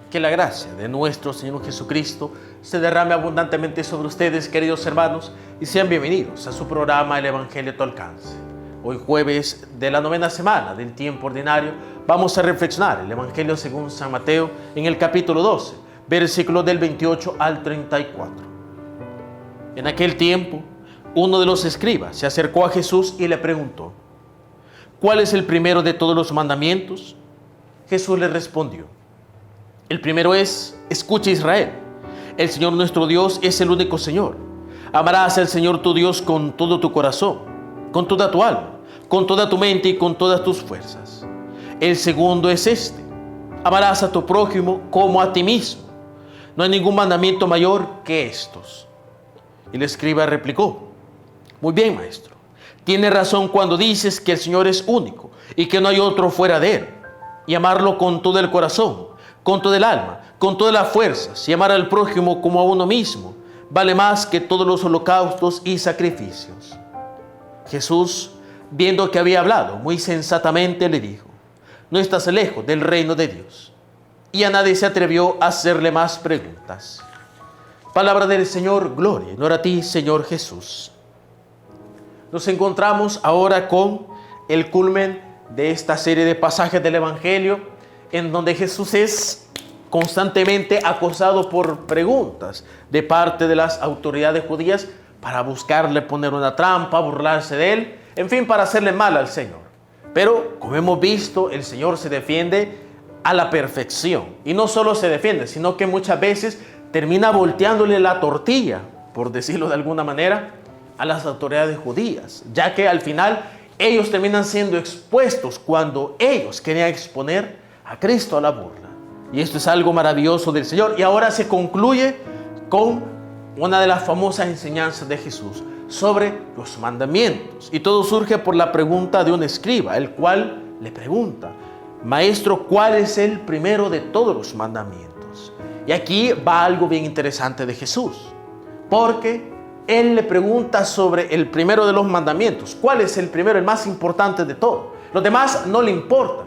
Que la gracia de nuestro Señor Jesucristo se derrame abundantemente sobre ustedes, queridos hermanos, y sean bienvenidos a su programa El Evangelio a tu alcance. Hoy jueves de la 9ª semana del tiempo ordinario vamos a reflexionar el Evangelio según San Mateo en el capítulo 12, versículos del 28 al 34. En aquel tiempo, uno de los escribas se acercó a Jesús y le preguntó: ¿cuál es el primero de todos los mandamientos? Jesús le respondió: el primero es: escucha, Israel, el Señor nuestro Dios es el único Señor. Amarás al Señor tu Dios con todo tu corazón, con toda tu alma, con toda tu mente y con todas tus fuerzas. El segundo es este: amarás a tu prójimo como a ti mismo. No hay ningún mandamiento mayor que estos. Y el escriba replicó: muy bien, maestro, tienes razón cuando dices que el Señor es único y que no hay otro fuera de Él, y amarlo con todo el corazón, con todo el alma, con todas las fuerzas, y amar al prójimo como a uno mismo, vale más que todos los holocaustos y sacrificios. Jesús, viendo que había hablado muy sensatamente, le dijo: no estás lejos del reino de Dios. Y a nadie se atrevió a hacerle más preguntas. Palabra del Señor, gloria y honor a ti, Señor Jesús. Nos encontramos ahora con el culmen de esta serie de pasajes del Evangelio, en donde Jesús es constantemente acosado por preguntas de parte de las autoridades judías para buscarle poner una trampa, burlarse de él, en fin, para hacerle mal al Señor. Pero, como hemos visto, el Señor se defiende a la perfección. Y no solo se defiende, sino que muchas veces termina volteándole la tortilla, por decirlo de alguna manera, a las autoridades judías, ya que al final ellos terminan siendo expuestos cuando ellos querían exponer a Cristo a la burla. Y esto es algo maravilloso del Señor. Y ahora se concluye con una de las famosas enseñanzas de Jesús sobre los mandamientos. Y todo surge por la pregunta de un escriba, el cual le pregunta: maestro, ¿cuál es el primero de todos los mandamientos? Y aquí va algo bien interesante de Jesús, porque Él le pregunta sobre el primero de los mandamientos. ¿Cuál es el primero, el más importante de todos? Los demás no le importan,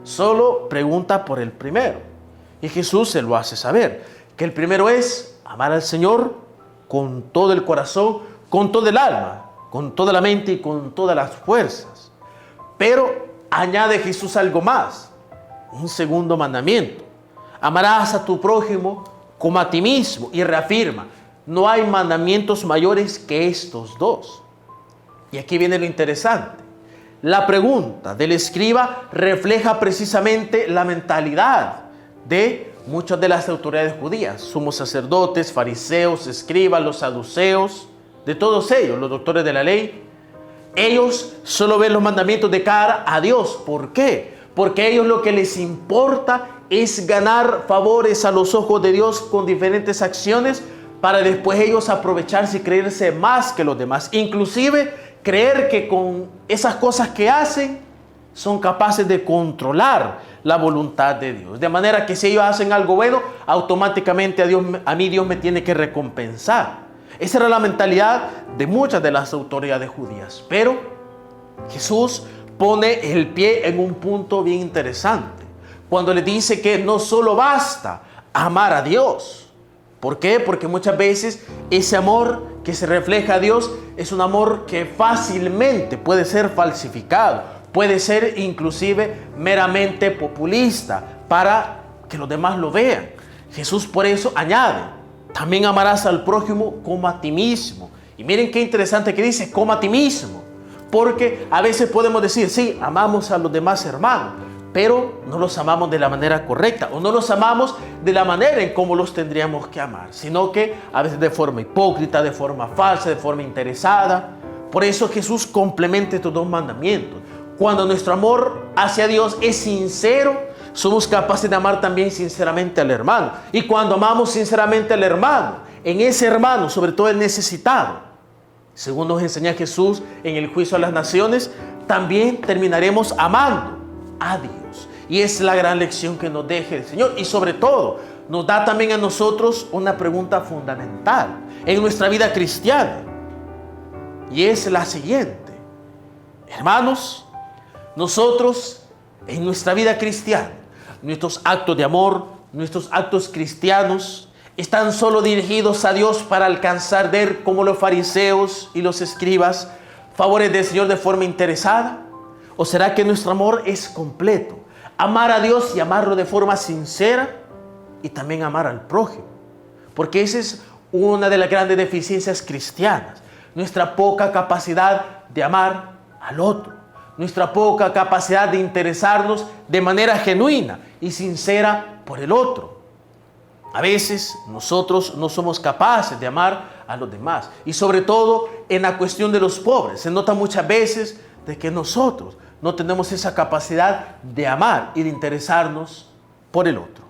solo pregunta por el primero. Y Jesús se lo hace saber, que el primero es amar al Señor con todo el corazón, con todo el alma, con toda la mente y con todas las fuerzas. Pero añade Jesús algo más, un segundo mandamiento: amarás a tu prójimo como a ti mismo. Y reafirma: no hay mandamientos mayores que estos dos. Y aquí viene lo interesante. La pregunta del escriba refleja precisamente la mentalidad de muchas de las autoridades judías, sumos sacerdotes, fariseos, escribas, los saduceos, de todos ellos, los doctores de la ley. Ellos solo ven los mandamientos de cara a Dios. ¿Por qué? Porque a ellos lo que les importa es ganar favores a los ojos de Dios con diferentes acciones, para después ellos aprovecharse y creerse más que los demás. Inclusive creer que con esas cosas que hacen son capaces de controlar la voluntad de Dios. De manera que si ellos hacen algo bueno, automáticamente a mí Dios me tiene que recompensar. Esa era la mentalidad de muchas de las autoridades judías. Pero Jesús pone el pie en un punto bien interesante, cuando le dice que no solo basta amar a Dios. ¿Por qué? Porque muchas veces ese amor que se refleja a Dios es un amor que fácilmente puede ser falsificado, puede ser inclusive meramente populista para que los demás lo vean. Jesús por eso añade: también amarás al prójimo como a ti mismo. Y miren qué interesante que dice como a ti mismo, porque a veces podemos decir, sí, amamos a los demás hermanos, pero no los amamos de la manera correcta, o no los amamos de la manera en cómo los tendríamos que amar, sino que a veces de forma hipócrita, de forma falsa, de forma interesada. Por eso Jesús complementa estos dos mandamientos. Cuando nuestro amor hacia Dios es sincero, somos capaces de amar también sinceramente al hermano. Y cuando amamos sinceramente al hermano, en ese hermano, sobre todo el necesitado, según nos enseña Jesús en el juicio a las naciones, también terminaremos amando a Dios. Y es la gran lección que nos deja el Señor. Y sobre todo, nos da también a nosotros una pregunta fundamental en nuestra vida cristiana. Y es la siguiente: hermanos, nosotros en nuestra vida cristiana, nuestros actos de amor, nuestros actos cristianos están solo dirigidos a Dios para alcanzar de Él, como los fariseos y los escribas, favores del Señor de forma interesada? ¿O será que nuestro amor es completo? Amar a Dios y amarlo de forma sincera y también amar al prójimo. Porque esa es una de las grandes deficiencias cristianas. Nuestra poca capacidad de amar al otro. Nuestra poca capacidad de interesarnos de manera genuina y sincera por el otro. A veces nosotros no somos capaces de amar a los demás. Y sobre todo en la cuestión de los pobres. Se nota muchas veces de que nosotros no tenemos esa capacidad de amar y de interesarnos por el otro.